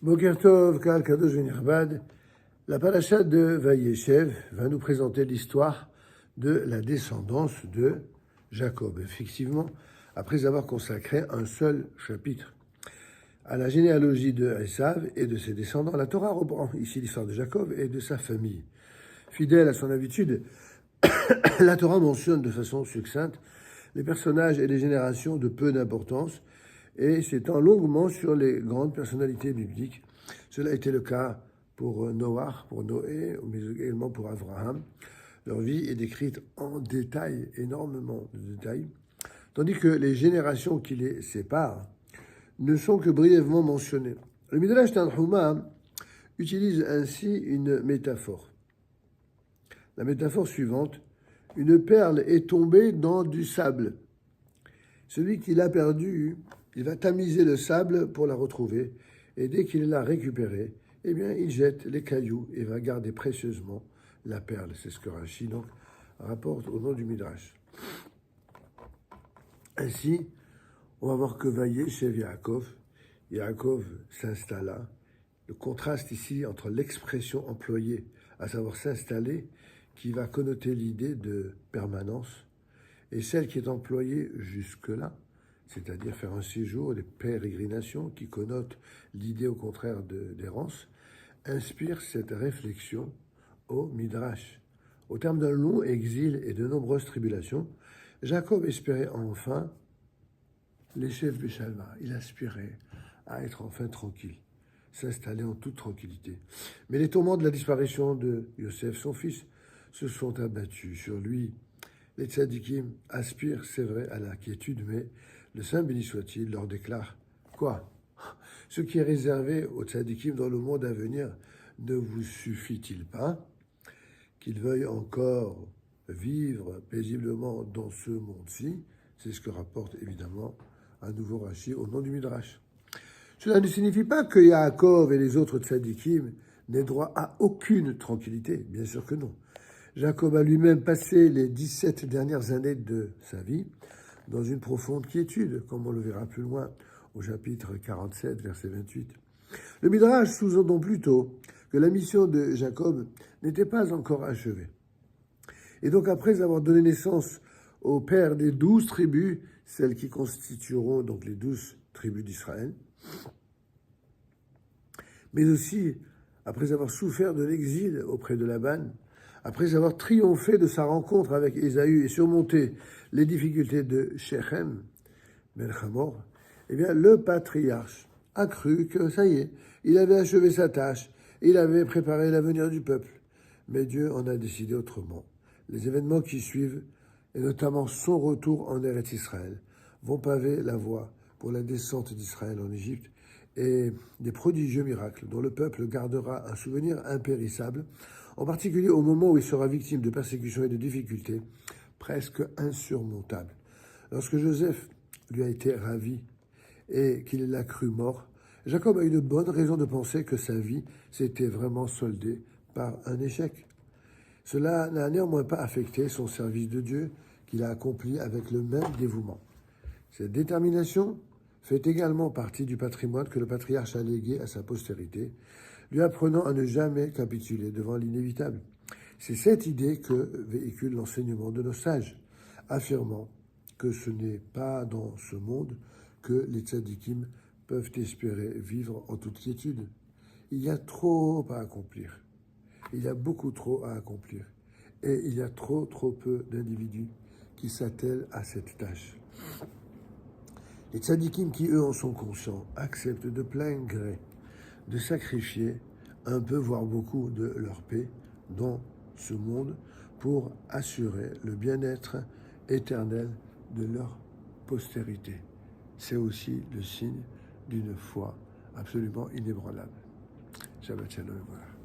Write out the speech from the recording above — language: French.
Boker Tov, Kal Kadosh Venirbad, la paracha de Vayeshev va nous présenter l'histoire de la descendance de Jacob. Effectivement, après avoir consacré un seul chapitre à la généalogie de Esav et de ses descendants, la Torah reprend ici l'histoire de Jacob et de sa famille. Fidèle à son habitude, la Torah mentionne de façon succincte les personnages et les générations de peu d'importance et s'étend longuement sur les grandes personnalités bibliques. Cela a été le cas pour Noach, pour Noé, mais également pour Abraham. Leur vie est décrite en détail, énormément de détails, tandis que les générations qui les séparent ne sont que brièvement mentionnées. Le Midrash Tanhuma utilise ainsi une métaphore. La métaphore suivante: une perle est tombée dans du sable. Celui qui l'a perdue, il va tamiser le sable pour la retrouver, et dès qu'il l'a récupérée, eh bien, il jette les cailloux et va garder précieusement la perle. C'est ce que Rashi donc rapporte au nom du Midrash. Ainsi, on va voir que Vayeshev Yaakov s'installa. Le contraste ici entre l'expression employée, à savoir s'installer, qui va connoter l'idée de permanence, et celle qui est employée jusque-là, c'est-à-dire faire un séjour, des pérégrinations, qui connotent l'idée au contraire d'errance, inspire cette réflexion au Midrash. Au terme d'un long exil et de nombreuses tribulations, Jacob espérait enfin les chefs Béchalma. Il aspirait à être enfin tranquille, s'installer en toute tranquillité. Mais les tourments de la disparition de Yosef, son fils, se sont abattus sur lui. Les tzadikim aspirent, c'est vrai, à la quiétude, mais le Saint béni soit-il leur déclare quoi? Ce qui est réservé aux tzadikim dans le monde à venir ne vous suffit-il pas? Qu'ils veuillent encore vivre paisiblement dans ce monde-ci, c'est ce que rapporte évidemment à nouveau Rashi au nom du Midrash. Cela ne signifie pas que Yaakov et les autres tzadikim n'aient droit à aucune tranquillité, bien sûr que non. Jacob a lui-même passé les 17 dernières années de sa vie dans une profonde quiétude, comme on le verra plus loin au chapitre 47, verset 28. Le Midrash sous-entend plutôt que la mission de Jacob n'était pas encore achevée. Et donc, après avoir donné naissance au père des 12 tribus, celles qui constitueront donc les 12 tribus d'Israël, mais aussi après avoir souffert de l'exil auprès de Laban, après avoir triomphé de sa rencontre avec Ésaü et surmonté les difficultés de Shechem, Ben Hamor, eh bien, le patriarche a cru que ça y est, il avait achevé sa tâche, il avait préparé l'avenir du peuple. Mais Dieu en a décidé autrement. Les événements qui suivent, et notamment son retour en Eretz Israël, vont paver la voie pour la descente d'Israël en Égypte et des prodigieux miracles dont le peuple gardera un souvenir impérissable, en particulier au moment où il sera victime de persécutions et de difficultés presque insurmontables. Lorsque Joseph lui a été ravi et qu'il l'a cru mort, Jacob a eu de bonnes raisons de penser que sa vie s'était vraiment soldée par un échec. Cela n'a néanmoins pas affecté son service de Dieu qu'il a accompli avec le même dévouement. Cette détermination fait également partie du patrimoine que le patriarche a légué à sa postérité, lui apprenant à ne jamais capituler devant l'inévitable. C'est cette idée que véhicule l'enseignement de nos sages, affirmant que ce n'est pas dans ce monde que les tzadikim peuvent espérer vivre en toute quiétude. Il y a trop à accomplir. Il y a beaucoup trop à accomplir. Et il y a trop peu d'individus qui s'attellent à cette tâche. Les tzadikim qui, eux, en sont conscients, acceptent de plein gré de sacrifier un peu, voire beaucoup, de leur paix dans ce monde pour assurer le bien-être éternel de leur postérité. C'est aussi le signe d'une foi absolument inébranlable. Shabbat shalom.